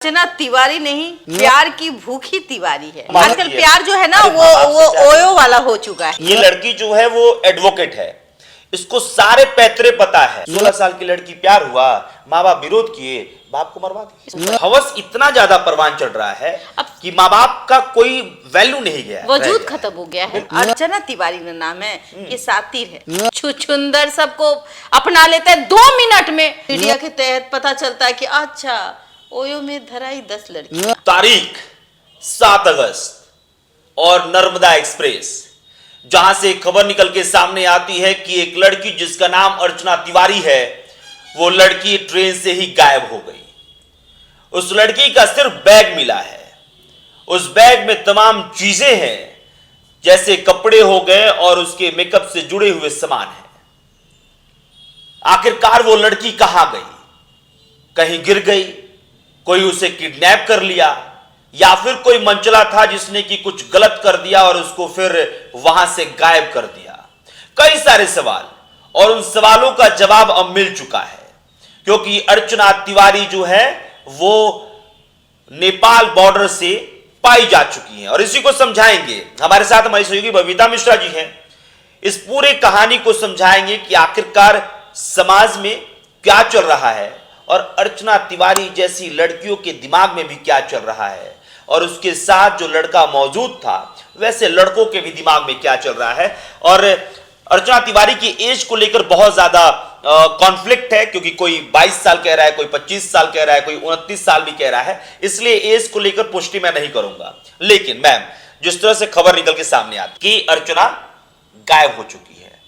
अर्चना तिवारी नहीं, प्यार की भूखी तिवारी है। आजकल प्यार जो है ना वो ओयो वाला हो चुका है। ये लड़की जो है वो एडवोकेट है, इसको सारे पैतरे पता है। 16 साल की लड़की, प्यार हुआ, माँ बाप विरोध किए, बाप को मरवा दिया। हवस इतना ज्यादा परवान चढ़ रहा है कि माँ बाप का कोई वैल्यू नहीं गया, वजूद खत्म हो गया है। अर्चना तिवारी का नाम है, ये सातिर है, छुछुंदर सबको अपना लेता है 2 मिनट में। मीडिया के तहत पता चलता है कि अच्छा ओयो में धराई 10 लड़की। तारीख 7 अगस्त और नर्मदा एक्सप्रेस, जहां से खबर निकल के सामने आती है कि एक लड़की जिसका नाम अर्चना तिवारी है, वो लड़की ट्रेन से ही गायब हो गई। उस लड़की का सिर्फ बैग मिला है। उस बैग में तमाम चीजें हैं, जैसे कपड़े हो गए और उसके मेकअप से जुड़े हुए सामान हैं। आखिरकार वो लड़की कहां गई? कहीं गिर गई, कोई उसे किडनैप कर लिया, या फिर कोई मंचला था जिसने कि कुछ गलत कर दिया और उसको फिर वहां से गायब कर दिया। कई सारे सवाल, और उन सवालों का जवाब अब मिल चुका है, क्योंकि अर्चना तिवारी जो है वो नेपाल बॉर्डर से पाई जा चुकी है। और इसी को समझाएंगे, हमारे साथ हमारी सहयोगी बबीता मिश्रा जी हैं। इस पूरे कहानी को समझाएंगे कि आखिरकार समाज में क्या चल रहा है और अर्चना तिवारी जैसी लड़कियों के दिमाग में भी क्या चल रहा है, और उसके साथ जो लड़का मौजूद था वैसे लड़कों के भी दिमाग में क्या चल रहा है। और अर्चना तिवारी की एज को लेकर बहुत ज्यादा कॉन्फ्लिक्ट है, क्योंकि कोई 22 साल कह रहा है, कोई 25 साल कह रहा है, कोई 29 साल भी कह रहा है, इसलिए एज को लेकर पुष्टि मैं नहीं करूंगा। लेकिन मैम, जिस तरह से खबर निकल के सामने आती कि अर्चना गायब हो चुकी है,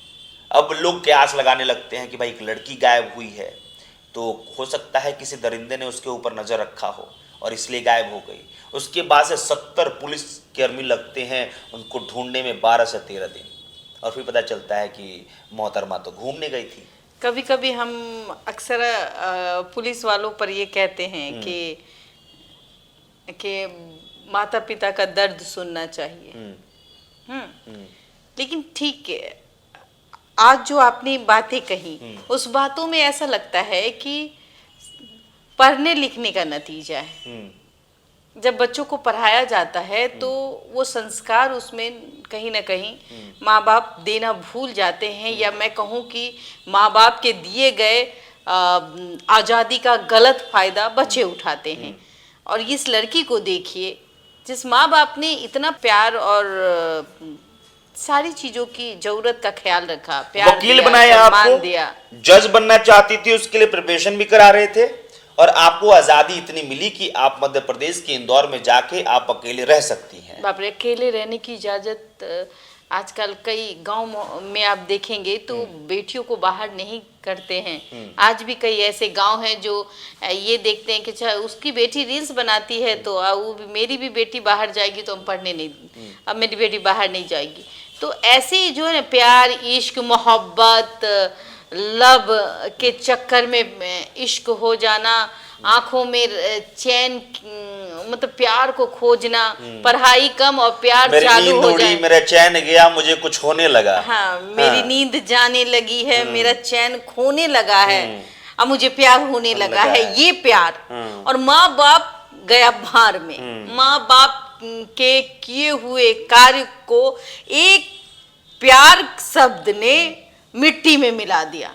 अब लोग कयास लगाने लगते हैं कि भाई एक लड़की गायब हुई है तो हो सकता है किसी दरिंदे ने उसके ऊपर नजर रखा हो और इसलिए गायब हो गई। उसके बाद से 70 पुलिस कर्मी लगते हैं उनको ढूंढने में, 12 से 13 दिन, और फिर पता चलता है कि मोहतरमा तो घूमने गई थी। कभी कभी हम अक्सर पुलिस वालों पर ये कहते हैं कि माता पिता का दर्द सुनना चाहिए। लेकिन ठीक है, आज जो आपने बातें कही उस बातों में ऐसा लगता है कि पढ़ने लिखने का नतीजा है। जब बच्चों को पढ़ाया जाता है तो वो संस्कार उसमें कहीं ना कहीं माँ बाप देना भूल जाते हैं, या मैं कहूँ कि माँ बाप के दिए गए आज़ादी का गलत फायदा बच्चे उठाते हैं। और इस लड़की को देखिए, जिस माँ बाप ने इतना प्यार और सारी चीजों की जरूरत का ख्याल रखा, प्यार वकील बनाया, आपको दिया, जज बनना चाहती थी, उसके लिए प्रिपरेशन भी करा रहे थे, और आपको आजादी इतनी मिली कि आप मध्य प्रदेश के इंदौर में जाके आप अकेले रह सकती हैं। बाप रे, अकेले रहने की इजाजत आजकल कई गांव में आप देखेंगे तो बेटियों को बाहर नहीं करते हैं। आज भी कई ऐसे गांव हैं जो ये देखते हैं कि अच्छा उसकी बेटी रील्स बनाती है तो मेरी भी बेटी बाहर जाएगी तो हम पढ़ने नहीं, अब मेरी बेटी बाहर नहीं जाएगी। तो ऐसे जो है ना, प्यार, इश्क, मोहब्बत, लव के चक्कर में इश्क हो जाना, आंखों में चैन, मतलब प्यार को खोजना, पढ़ाई कम और प्यार चालू हो जाए। मेरा चैन गया, मुझे कुछ होने लगा। हाँ, मेरी नींद जाने लगी है, मेरा चैन खोने लगा है, अब मुझे प्यार होने लगा है, ये प्यार। और माँ बाप गया भार में, माँ बाप के किए हुए कार्य को एक प्यार शब्द ने मिट्टी में मिला दिया।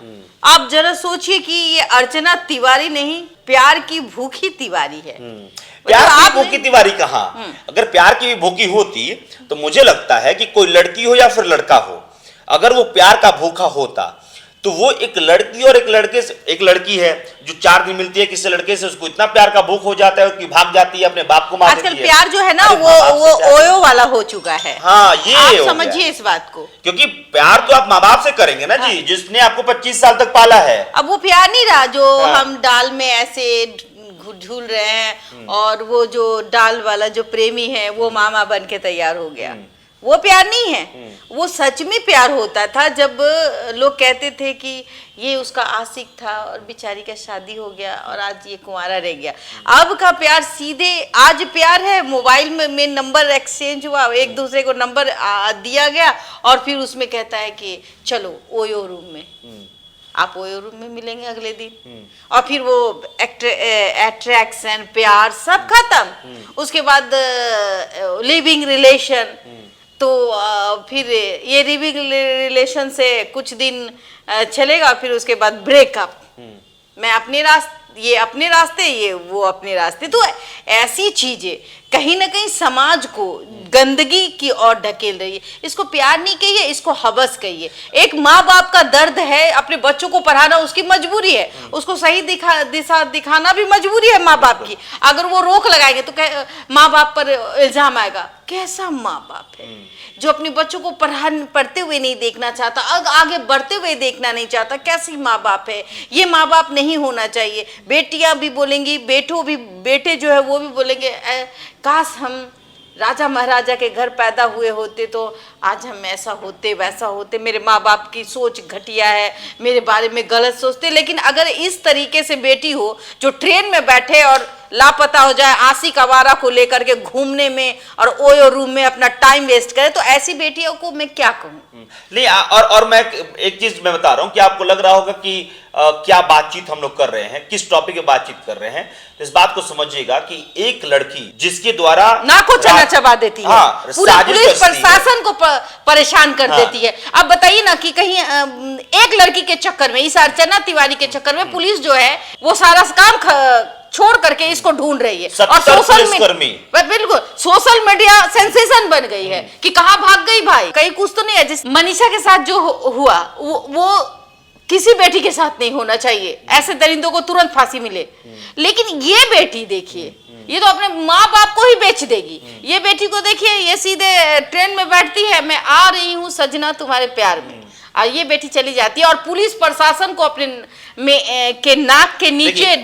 आप जरा सोचिए कि ये अर्चना तिवारी नहीं, प्यार की भूखी तिवारी है। प्यार की भूखी तिवारी कहाँ? अगर प्यार की भी भूखी होती तो मुझे लगता है कि कोई लड़की हो या फिर लड़का हो, अगर वो प्यार का भूखा होता तो वो एक लड़की और एक लड़के से, एक लड़की है जो 4 दिन मिलती है किसी लड़के से, उसको इतना प्यार का भूख हो जाता है कि भाग जाती है, अपने बाप को मार देती है। आजकल प्यार जो है ना वो ओयो वाला हो चुका है। हाँ, ये आप समझिए इस बात को, क्योंकि प्यार तो आप माँ बाप से करेंगे ना जी, जिसने आपको 25 साल तक पाला है। अब वो प्यार नहीं रहा जो हम दाल में ऐसे झूल रहे हैं, और वो जो दाल वाला जो प्रेमी है वो मामा बन के तैयार हो गया, वो प्यार नहीं है। वो सच में प्यार होता था जब लोग कहते थे कि ये उसका आशिक था और बेचारी का शादी हो गया और आज ये कुंवारा रह गया। अब का प्यार सीधे, आज प्यार है मोबाइल में नंबर एक्सचेंज हुआ, एक दूसरे को नंबर दिया गया और फिर उसमें कहता है कि चलो ओयो रूम में। आप वो रूम में मिलेंगे अगले दिन। और फिर वो अट्रैक्शन, प्यार सब खत्म। उसके बाद लिविंग रिलेशन, तो फिर ये लिविंग रिलेशन से कुछ दिन चलेगा, फिर उसके बाद ब्रेकअप। मैं अपने रास्ते, ये अपने रास्ते, ये वो अपने रास्ते। तो ऐसी चीजें कहीं ना कहीं समाज को गंदगी की ओर ढकेल रही है। इसको प्यार नहीं कहिए, इसको हवस कहिए। एक माँ बाप का दर्द है, अपने बच्चों को पढ़ाना उसकी मजबूरी है, उसको सही दिशा दिखाना भी मजबूरी है माँ बाप की। अगर वो रोक लगाएंगे तो माँ बाप पर इल्जाम आएगा। कैसा माँ बाप है जो अपने बच्चों को पढ़ते हुए नहीं देखना चाहता, आगे बढ़ते हुए देखना नहीं चाहता? कैसी माँ बाप है ये? माँ बाप नहीं होना चाहिए। बेटियां भी बोलेंगी, बेटे जो है वो भी बोलेंगे, काश हम राजा महाराजा के घर पैदा हुए होते तो आज हम ऐसा होते वैसा होते। मेरे माँ बाप की सोच घटिया है, मेरे बारे में गलत सोचते। लेकिन अगर इस तरीके से बेटी हो जो ट्रेन में बैठे और लापता हो जाए, आशिक आवारा को लेकर के घूमने में और ओयो रूम में अपना टाइम वेस्ट करे, तो ऐसी बेटियों को मैं क्या कहूँ? नहीं, और मैं एक चीज मैं बता रहा हूं कि आपको लग रहा होगा कि क्या बातचीत हम लोग कर रहे हैं, किस टॉपिक पे बातचीत कर रहे हैं। तो इस बात को समझिएगा कि एक लड़की जिसके द्वारा नाक को चना चबा देती है, पूरे पुलिस प्रशासन को परेशान कर देती है। अब बताइए ना कि कहीं एक लड़की के चक्कर में, इस अर्चना तिवारी के चक्कर में पुलिस जो है वो सारा काम छोड़ करके इसको ढूंढ रही है। और सोशल मीडिया सेंसेशन बन गई है कि कहां भाग गई भाई। कहीं कुछ तो नहीं है। जिस मनीषा के साथ जो हुआ वो किसी बेटी के साथ नहीं होना चाहिए। ऐसे दरिंदों को तुरंत फांसी मिले। लेकिन ये बेटी देखिए, ये तो अपने माँ बाप को ही बेच देगी। ये बेटी को देखिए, ये सीधे ट्रेन में बैठती है, मैं आ रही हूँ सजना तुम्हारे प्यार में, और ये बेटी चली जाती है और पुलिस प्रशासन को अपने के नाक के नीचे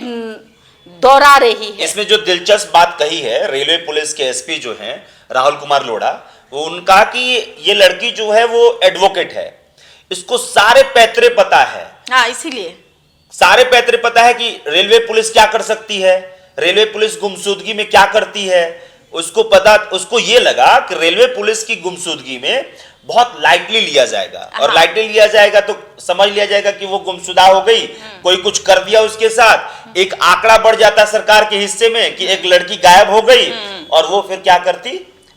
दौड़ा रही है। इसमें जो दिलचस्प बात कही है रेलवे पुलिस के एसपी जो हैं राहुल कुमार लोढ़ा, वो उनका कि ये लड़की जो है वो एडवोकेट है, इसको सारे पैतरे पता है। हाँ, इसीलिए सारे पैतरे पता है कि रेलवे पुलिस क्या कर सकती है, रेलवे पुलिस गुमशुदगी में क्या करती है। उसको पता, उसको ये लगा कि रेलवे पुलिस की गुमशुदगी में बहुत लाइटली लिया जाएगा, और लाइटली लिया जाएगा तो समझ लिया जाएगा कि वो गुमशुदा हो गई, कोई कुछ कर दिया उसके साथ। एक आंकड़ा बढ़ जाता सरकार के हिस्से में कि एक लड़की गायब हो गई, और वो फिर क्या करती,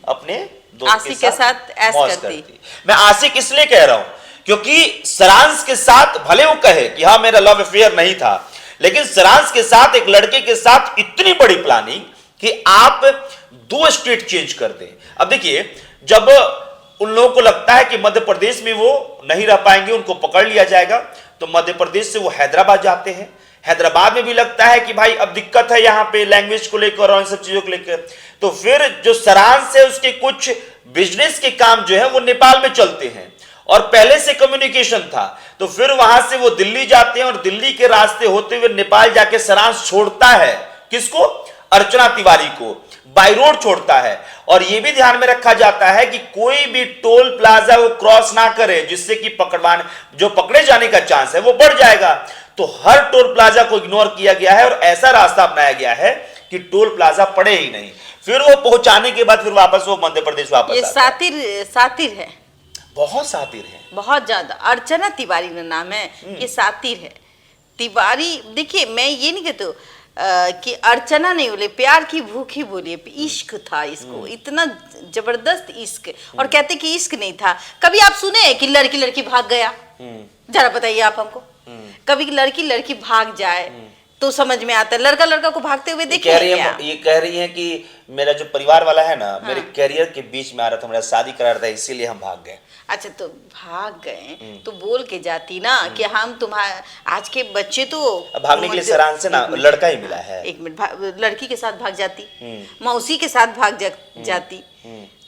अपने दोस्त के साथ मौज करती। मैं आशिक इसलिए कह रहा हूं क्योंकि सरांश के साथ भले वो कहे कि हाँ मेरा लव अफेयर नहीं था, लेकिन सरांश के साथ एक लड़के के साथ इतनी बड़ी प्लानिंग कि आप 2 स्टेट चेंज कर दें। अब देखिए, जब उन लोगों को लगता है कि मध्य प्रदेश में वो नहीं रह पाएंगे, उनको पकड़ लिया जाएगा, तो मध्य प्रदेश से वो हैदराबाद जाते हैं। हैदराबाद में भी लगता है कि भाई अब दिक्कत है यहाँ पे लैंग्वेज को लेकर और इन सब चीजों को लेकर, तो फिर जो सरांश है उसके कुछ बिजनेस के काम जो है वो नेपाल में चलते हैं, और पहले से कम्युनिकेशन था। तो फिर वहां से वो दिल्ली जाते हैं, और दिल्ली के रास्ते होते हुए नेपाल जाके सरांश छोड़ता है किसको, अर्चना तिवारी को, बाई रोड छोड़ता है। और यह भी ध्यान में रखा जाता है कि कोई भी टोल प्लाजा वो क्रॉस ना करे, जिससे कि पकड़े जाने का चांस है वो बढ़ जाएगा। तो हर टोल प्लाजा को इग्नोर किया गया है, और ऐसा रास्ता अपनाया गया है कि टोल प्लाजा पड़े ही नहीं। फिर वो पहुंचाने के बाद फिर वापस वो मध्य प्रदेश वापस ये सातिर है, बहुत सातिर है, बहुत ज्यादा। अर्चना तिवारी का नाम है, ये सातिर है। तिवारी, देखिए मैं ये नहीं कहती कि अर्चना नहीं बोले, प्यार की भूखी बोलिए, इश्क था इसको, इतना जबरदस्त इश्क। और कहते कि इश्क नहीं था। कभी आप सुने कि लड़की लड़की भाग गया? जरा बताइए आप हमको। कभी लड़की भाग जाए तो समझ में आता है। लड़का लड़का को भागते हुए देखे ये कह रही है कि मेरा जो परिवार वाला है ना, मेरे कैरियर के बीच में आ रहा था, मेरा शादी करा रहा था, इसीलिए हम भाग गए। अच्छा, तो भाग गए तो बोल के जाती ना कि हम तुम्हारे आज के बच्चे तो भागने के लिए सरांश से ना लड़का ही मिला है। एक मिनट, लड़की के साथ भाग जाती, मौसी के साथ भाग जाती,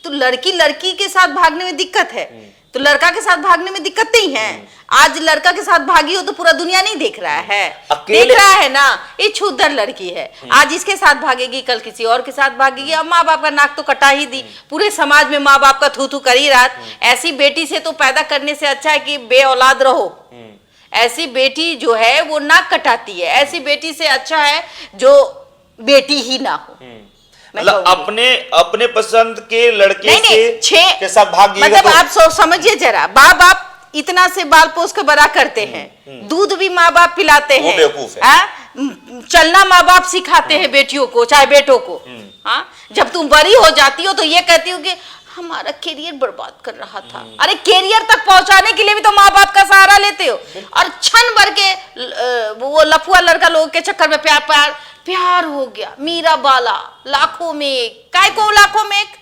तो लड़की के साथ भागने में दिक्कत है, तो लड़का के साथ भागने में दिक्कत नहीं है। आज लड़का के साथ भागी हो तो पूरा दुनिया नहीं देख रहा है, देख रहा है ना, ये छुदर लड़की है। आज इसके साथ भागेगी, कल किसी और के साथ भागेगी। अब माँ बाप का नाक तो कटा ही दी, पूरे समाज में माँ बाप का थू थू कर ही रहा। ऐसी बेटी से तो पैदा करने से अच्छा है कि बे औलाद रहो। ऐसी बेटी जो है वो नाक कटाती है, ऐसी बेटी से अच्छा है जो बेटी ही ना हो। मतलब अपने पसंद के लड़के के साथ भागिएगा। मतलब आप समझिए जरा, बाप इतना से बाल पोस के बड़ा करते हैं, दूध भी माँ बाप पिलाते वो हैं, बेवकूफ है। चलना माँ बाप सिखाते हैं बेटियों को चाहे बेटों को। हाँ, जब तुम बड़ी हो जाती हो तो ये कहती हो कि हमारा करियर बर्बाद कर रहा था। अरे करियर तक पहुंचाने के लिए भी तो माँ बाप का सहारा लेते हो, और क्षण भर के वो लफुआ लड़का लोग के चक्कर में प्यार प्यार प्यार हो गया। मीरा बाला लाखों में एक, काय को लाखों में एक,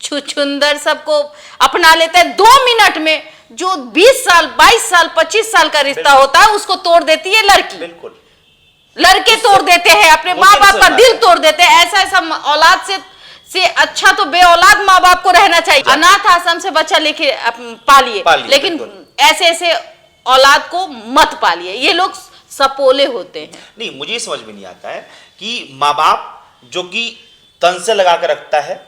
छुछुंदर सबको अपना लेते हैं 2 मिनट में। जो 20 साल 22 साल 25 साल का रिश्ता होता है उसको तोड़ देती है लड़की। बिल्कुल, लड़के तोड़ देते हैं, अपने माँ बाप का दिल तोड़ देते हैं। ऐसा ऐसा औलाद से अच्छा तो बेऔलाद माँ बाप को रहना चाहिए। अनाथ आश्रम से बच्चा लेके पालिए, लेकिन ऐसे ऐसे औलाद को मत पालिए, ये लोग सपोले होते हैं। नहीं, मुझे समझ में नहीं आता है कि माँ बाप जो कि तन से लगा कर रखता है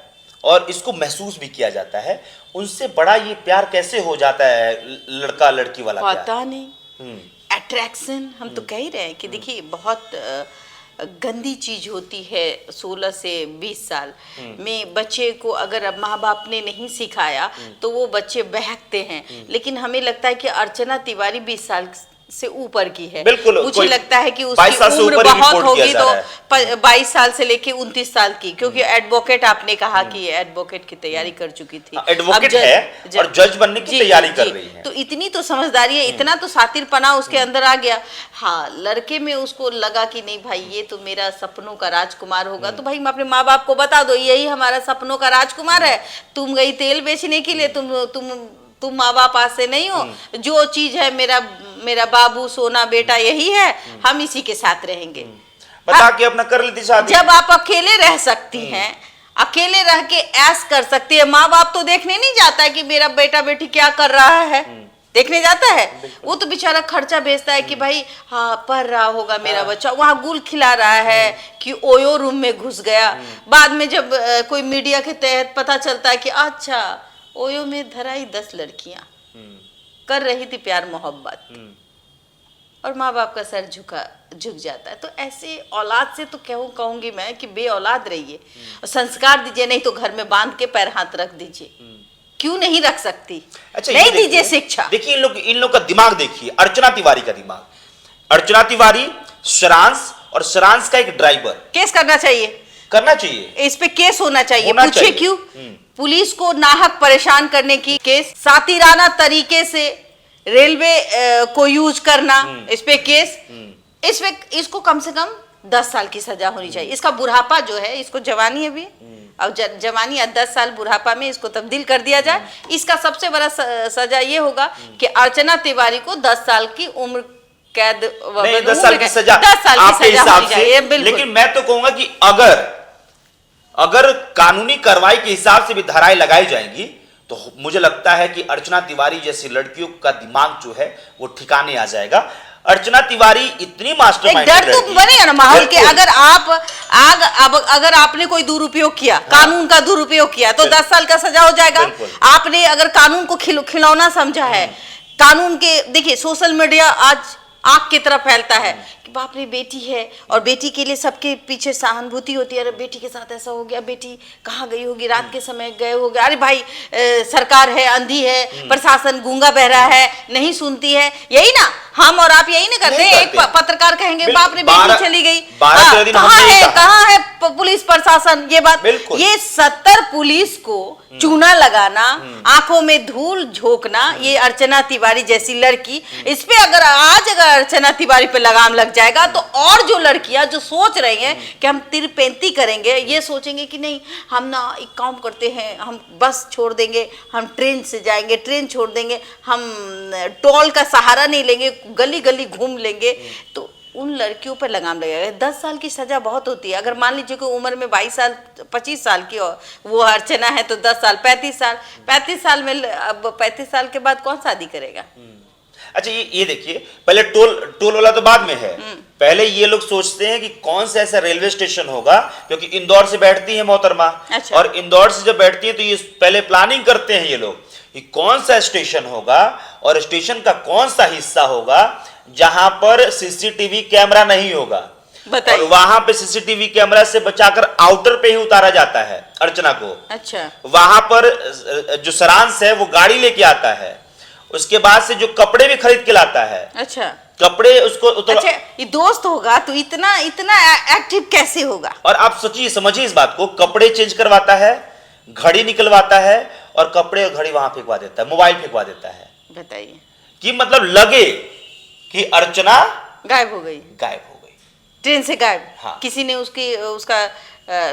और इसको महसूस भी किया जाता है, उनसे बड़ा ये प्यार कैसे हो जाता है लड़का लड़की वाला प्यार? पता नहीं, अट्रैक्शन हम तो कह ही रहे हैं कि देखिए बहुत गंदी चीज होती है। 16 से 20 साल में बच्चे को अगर अब माँ बाप ने नहीं सिखाया तो वो बच्चे बहकते हैं। लेकिन हमें लगता है कि अर्चना तिवारी 20 साल से ऊपर की है। बिल्कुल, मुझे लगता है कि 22 साल उसकी से उम्र ऊपर ही बहुत रिपोर्ट होगी, किया जा रहा तो 22 साल से लेके 29 साल की, क्योंकि एडवोकेट आपने कहा कि एडवोकेट की तैयारी कर चुकी थी। एडवोकेट है और जज बनने की तैयारी कर रही है। तो इतनी तो समझदारी है, इतना तो सातिरपना उसके अंदर आ गया। हाँ, लड़के में उसको लगा कि नहीं भाई ये तो मेरा सपनों का राजकुमार होगा, तो भाई अपने माँ बाप को बता दो यही हमारा सपनों का राजकुमार है। तुम गई तेल बेचने के लिए, तुम माँ बाप आज से नहीं हो। जो चीज है मेरा बाबू सोना बेटा यही है, हम इसी के साथ रहेंगे। बता के अपना कर लेती शादी। जब आप अकेले रह सकती हैं, अकेले रह के ऐश कर सकती है, माँ बाप तो देखने नहीं जाता है कि मेरा बेटा बेटी क्या कर रहा है, देखने जाता है। वो तो बेचारा खर्चा भेजता है कि भाई हाँ पढ़ रहा होगा मेरा बच्चा, वहां गुल खिला रहा है कि ओयो रूम में घुस गया। बाद में जब कोई मीडिया के तहत पता चलता है कि अच्छा ओयो में धराई 10 लड़कियां कर रही थी प्यार मोहब्बत, और माँ बाप का सर झुक जाता है। तो ऐसे औलाद से तो कहूंगी मैं कि बे औलाद रहिए, और संस्कार दीजिए, नहीं तो घर में बांध के पैर हाथ रख दीजिए। क्यों नहीं रख सकती? अच्छा, नहीं दीजिए शिक्षा। देखिए इन लोग का दिमाग देखिए, अर्चना तिवारी का दिमाग। अर्चना तिवारी, शरांश और शरांश का एक ड्राइवर। केस करना चाहिए, इस पे केस होना चाहिए। पूछिए क्यों? पुलिस को नाहक परेशान करने की केस, सातिराना तरीके से रेलवे को यूज करना, इस पे केस। इसको कम से कम 10 साल की सजा होनी चाहिए। इसका बुढ़ापा जो है, इसको जवानी है भी, अब जवानी 10 साल बुढ़ापा में इसको तब्दील कर दिया जाए। इसका सबसे बड़ा सजा ये होगा कि अर्चना तिवारी को 10 साल की उम्र कैद, 10 साल की सजा, 10 साल की सजा होनी चाहिए। लेकिन मैं तो कहूंगा कि अगर कानूनी कार्रवाई के हिसाब से भी धाराएं लगाई जाएंगी तो मुझे लगता है कि अर्चना तिवारी जैसी लड़कियों का दिमाग जो है वो ठिकाने आ जाएगा। अर्चना तिवारी इतनी मास्टरमाइंड डर तो बनेगा ना माहौल के। अगर आपने कोई दुरुपयोग किया, कानून का दुरुपयोग किया, तो 10 साल का सजा हो जाएगा। आपने अगर कानून को खिलौना समझा है, कानून के, देखिए सोशल मीडिया आज आग की तरह फैलता है कि बाप रे बेटी है, और बेटी के लिए सबके पीछे सहानुभूति होती है। अरे बेटी के साथ ऐसा हो गया, बेटी कहाँ गई होगी, रात के समय गए होंगे। अरे भाई सरकार है अंधी है, प्रशासन गूंगा बहरा है, नहीं सुनती है। यही ना हम और आप यही ना करते हैं। एक पत्रकार कहेंगे बाप रे बेटी चली गई, कहाँ है पुलिस प्रशासन? ये बात, ये 70 पुलिस को चूना लगाना, आंखों में धूल झोंकना, ये अर्चना तिवारी जैसी लड़की, इस पे अगर अर्चना तिवारी पे लगाम लग जाएगा तो और जो लड़कियां जो सोच रही हैं कि हम तिरपेंती करेंगे, ये सोचेंगे कि नहीं हम ना एक काम करते हैं, हम बस छोड़ देंगे, हम ट्रेन से जाएंगे, ट्रेन छोड़ देंगे, हम टोल का सहारा नहीं लेंगे, गली गली घूम लेंगे। तो उन लड़कियों पर लगाम लगेगा। 10 साल की सजा बहुत होती है। अगर मान लीजिए कि उम्र में 22 साल 25 साल की वो अर्चना है तो 10 साल 35 साल में, अब 35 साल के बाद कौन शादी करेगा? अच्छा, ये देखिए, पहले टोल वाला तो बाद में है। पहले ये लोग सोचते हैं कि कौन सा ऐसा रेलवे स्टेशन होगा, क्योंकि इंदौर से बैठती है मोहतरमा। अच्छा। और इंदौर से जब बैठती है तो ये पहले प्लानिंग करते हैं ये लोग कि कौन सा स्टेशन होगा और स्टेशन का कौन सा हिस्सा होगा जहां पर सीसीटीवी कैमरा नहीं होगा। और वहां पे सीसीटीवी कैमरा से बचाकर आउटर पे ही उतारा जाता है अर्चना को। अच्छा। वहां पर जो सारांश है वो गाड़ी लेके आता है उसके बाद से जो कपड़े भी खरीद के लाता है, अच्छा कपड़े उसको अच्छा, ये दोस्त होगा तो इतना इतना एक्टिव कैसे होगा? और आप सोचिए, समझिए इस बात को, कपड़े चेंज करवाता है, घड़ी निकलवाता है और कपड़े और घड़ी वहां फेंकवा देता है, मोबाइल फेंकवा देता है। बताइए कि मतलब लगे कि अर्चना गायब हो गई, गायब हो गई, ट्रेन से गायब। हाँ। किसी ने उसका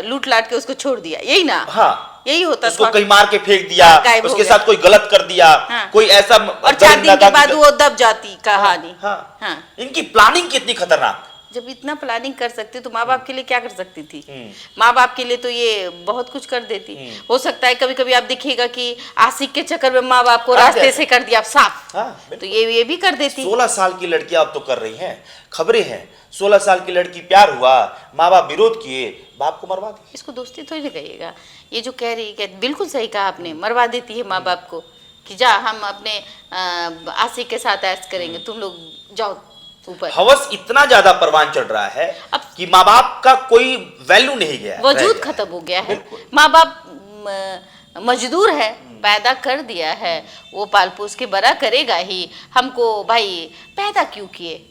लूट लाट के उसको छोड़ दिया, यही ना? हाँ, यही होता उसको था। कहीं मार के फेंक दिया, हाँ, गायब हो उसके गया। साथ कोई गलत कर दिया, हाँ। कोई ऐसा और 4 दिन के बाद वो दब जाती कहानी। हाँ। हाँ। इनकी प्लानिंग कितनी खतरनाक। जब इतना प्लानिंग कर सकती तो माँ बाप के लिए क्या कर सकती थी? माँ बाप के लिए तो ये बहुत कुछ कर देती। हो सकता है कभी कभी आप देखिएगा कि आशिक के चक्कर में माँ बाप को रास्ते से कर दिया साफ। हाँ, तो ये भी कर देती। 16 साल की लड़कियां अब तो कर रही हैं, खबरें हैं, 16 साल की लड़की प्यार हुआ, माँ बाप विरोध किए, बाप को मरवा दिया। इसको दोस्ती थोड़ी ना कहिएगा, ये जो कह रही है बिल्कुल सही कहा आपने, मरवा देती है माँ बाप को कि जा हम अपने आशिक के साथ ऐश करेंगे, तुम लोग जाओ ऊपर। हवस इतना ज्यादा परवान चढ़ रहा है अब कि माँ बाप का कोई वैल्यू नहीं गया, वजूद खत्म हो गया है। माँ बाप मजदूर है, पैदा कर दिया है, वो पाल पोस के बड़ा करेगा ही। हमको भाई पैदा क्यों किए,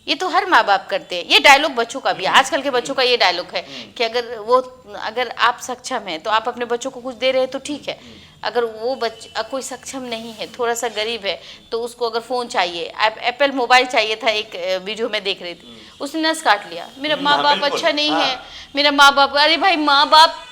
ये तो हर माँ बाप करते हैं। ये डायलॉग बच्चों का भी है, आजकल के बच्चों का ये डायलॉग है कि अगर आप सक्षम हैं तो आप अपने बच्चों को कुछ दे रहे हैं तो ठीक है, अगर वो बच्चा कोई सक्षम नहीं है, थोड़ा सा गरीब है, तो उसको अगर फ़ोन चाहिए, एप्पल मोबाइल चाहिए था, एक वीडियो में देख रही थी, उसने नस काट लिया, मेरा माँ बाप अच्छा नहीं है, मेरा माँ बाप। अरे भाई, माँ बाप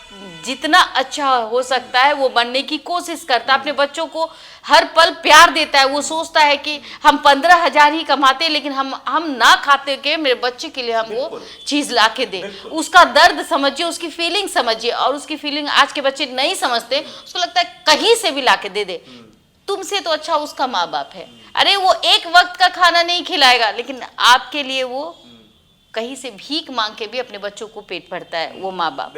जितना अच्छा हो सकता है वो बनने की कोशिश करता है, अपने बच्चों को हर पल प्यार देता है। वो सोचता है कि हम 15,000 ही कमाते, लेकिन हम ना खाते के मेरे बच्चे के लिए हम वो चीज ला के दे। उसका दर्द समझिए, उसकी फीलिंग समझिए, और उसकी फीलिंग आज के बच्चे नहीं समझते। उसको लगता है कहीं से भी ला के दे दे, तुमसे तो अच्छा उसका माँ बाप है। अरे वो एक वक्त का खाना नहीं खिलाएगा, लेकिन आपके लिए वो कहीं से भीख मांग के भी अपने बच्चों को पेट भरता है, वो माँ बाप।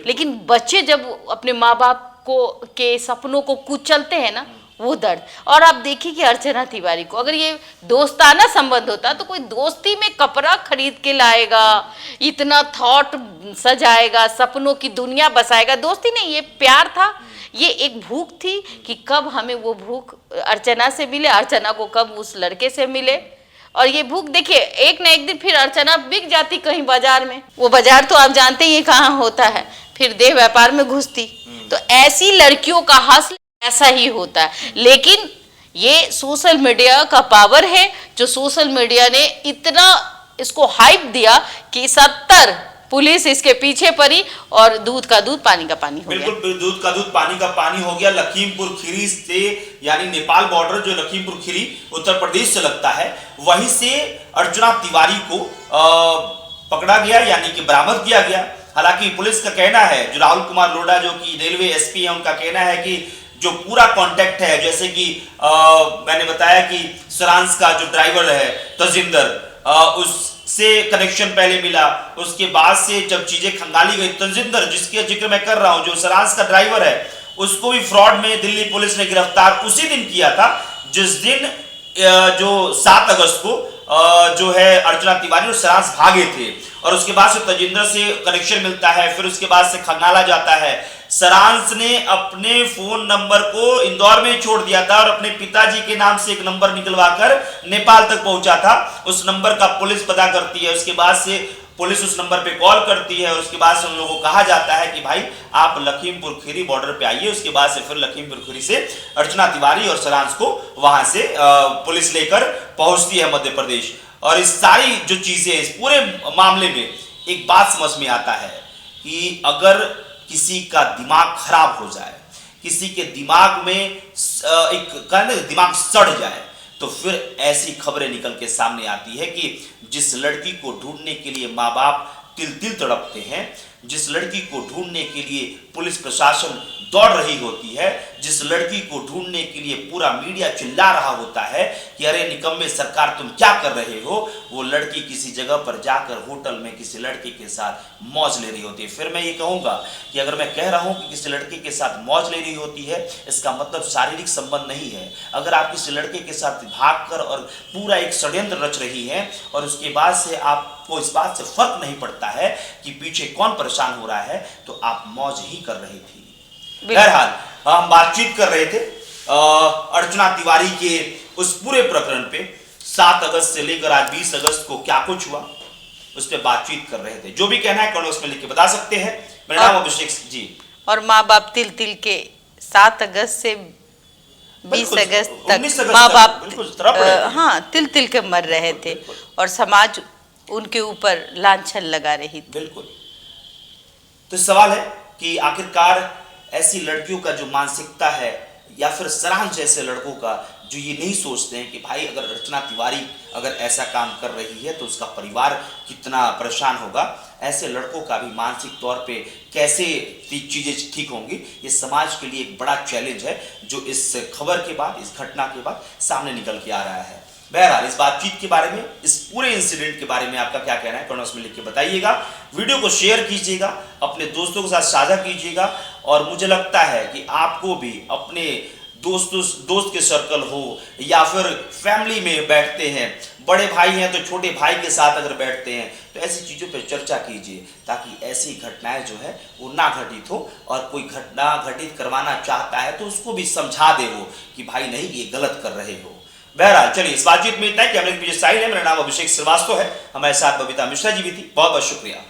लेकिन बच्चे जब अपने माँ बाप को के सपनों को कुचलते हैं ना, वो दर्द। और आप देखिए कि अर्चना तिवारी को अगर ये दोस्ताना संबंध होता तो कोई दोस्ती में कपड़ा खरीद के लाएगा, इतना थॉट सजाएगा, सपनों की दुनिया बसाएगा। दोस्ती नहीं, ये प्यार था, ये एक भूख थी कि कब हमें वो भूख अर्चना से मिले, अर्चना को कब उस लड़के से मिले। और ये भूख देखिए, एक ना एक दिन फिर अर्चना बिक जाती कहीं बाजार में। वो बाजार तो आप जानते ही कहाँ होता है, फिर देह व्यापार में घुसती। तो ऐसी लड़कियों का हस्ल ऐसा ही होता है। लेकिन ये सोशल मीडिया का पावर है, जो सोशल मीडिया ने इतना इसको हाइप दिया कि 70 पुलिस इसके पीछे पड़ी और दूध का दूध पानी का पानी हो गया। बिल्कुल, दूध का दूध पानी का पानी हो गया। लखीमपुर खीरी से, यानी नेपाल बॉर्डर जो लखीमपुर खीरी उत्तर प्रदेश से लगता है, वहीं से अर्चना तिवारी को पकड़ा गया, यानी कि बरामद किया गया। हालांकि पुलिस का कहना है, जो राहुल कुमार लोढ़ा जो कि रेलवे एसपी है, उनका कहना है कि जो पूरा कांटेक्ट है, जैसे कि मैंने बताया कि सरांस का जो ड्राइवर है तजिंदर, उससे कनेक्शन पहले मिला, उसके बाद से जब चीजें खंगाली गई, तजिंदर जिसके जिक्र मैं कर रहा हूं, जो सरांस का ड्राइवर है, उसको भी फ्रॉड में दिल्ली पुलिस ने गिरफ्तार उसी दिन किया था जिस दिन जो 7 अगस्त को जो है अर्चना तिवारी और सरांस भागे थे। और उसके बाद से तजिंदर से कनेक्शन मिलता है, फिर उसके बाद से खंगाला जाता है। सरांस ने अपने फोन नंबर को इंदौर में छोड़ दिया था और अपने पिताजी के नाम से एक नंबर निकलवाकर नेपाल तक पहुंचा था। उस नंबर का पुलिस पता करती है, उसके बाद से पुलिस उस नंबर पे कॉल करती है और उसके बाद से उन लोगों को कहा जाता है कि भाई आप लखीमपुर खीरी बॉर्डर पे आइए। उसके बाद से फिर लखीमपुर खीरी से अर्चना तिवारी और सरांस को वहां से पुलिस लेकर पहुंचती है मध्य प्रदेश। और इस सारी जो चीजें, इस पूरे मामले में एक बात समझ में आता है कि अगर किसी का दिमाग खराब हो जाए, किसी के दिमाग में एक कहते दिमाग सड़ जाए, तो फिर ऐसी खबरें निकल के सामने आती है कि जिस लड़की को ढूंढने के लिए माँ बाप तिल तिल तड़पते हैं, जिस लड़की को ढूंढने के लिए पुलिस प्रशासन दौड़ रही होती है, जिस लड़की को ढूंढने के लिए पूरा मीडिया चिल्ला रहा होता है कि अरे निकम्मे सरकार तुम क्या कर रहे हो, वो लड़की किसी जगह पर जाकर होटल में किसी लड़के के साथ मौज ले रही होती है। फिर मैं ये कहूंगा कि अगर मैं कह रहा हूं कि किसी लड़के के साथ मौज ले रही होती है, इसका मतलब शारीरिक संबंध नहीं है। अगर आप किसी लड़के के साथ भागकर और पूरा एक षड्यंत्र रच रही है और उसके बाद से आपको इस बात से फर्क नहीं पड़ता है कि पीछे कौन परेशान हो रहा है, तो आप मौज ही कर रही थी। बहरहाल हम बातचीत कर रहे थे अर्चना तिवारी के उस पूरे प्रकरण पे 7 अगस्त से लेकर आज 20 अगस्त को क्या कुछ हुआ उस पर बातचीत कर रहे थे। जो भी कहना है कमेंट्स में लिख के बता सकते हैं। मेरा नाम अभिषेक जी। और माँ बाप तिल तिल के 7 अगस्त से 20 अगस्त तक 19 अगस्त माँ तक बाप बिल्कुल तड़प रहे थे। हाँ तिल तिल के मर रहे थे और समाज उनके ऊपर लांछन लगा रही थी। बिल्कुल। तो सवाल है कि आखिरकार ऐसी लड़कियों का जो मानसिकता है या फिर सरांश जैसे लड़कों का जो ये नहीं सोचते हैं कि भाई अगर अर्चना तिवारी अगर ऐसा काम कर रही है तो उसका परिवार कितना परेशान होगा, ऐसे लड़कों का भी मानसिक तौर पे कैसे चीजें ठीक होंगी, ये समाज के लिए एक बड़ा चैलेंज है जो इस खबर के बाद, इस घटना के बाद सामने निकल के आ रहा है। बहरहाल इस बातचीत के बारे में, इस पूरे इंसिडेंट के बारे में आपका क्या कहना है कमेंट्स में लिख के बताइएगा। वीडियो को शेयर कीजिएगा, अपने दोस्तों के साथ साझा कीजिएगा और मुझे लगता है कि आपको भी अपने दोस्त के सर्कल हो या फिर फैमिली में बैठते हैं, बड़े भाई हैं तो छोटे भाई के साथ अगर बैठते हैं तो ऐसी चीज़ों पर चर्चा कीजिए ताकि ऐसी घटनाएं जो है वो ना घटित हो और कोई घटना घटित करवाना चाहता है तो उसको भी समझा दे वो कि भाई नहीं ये गलत कर रहे हो। बहरहाल चलिए इस बातचीत में इतना ही। कैमरे के पीछे साहिल है, मेरा नाम अभिषेक श्रीवास्तव है, हमारे साथ बबीता मिश्रा जी भी थी। बहुत बहुत शुक्रिया।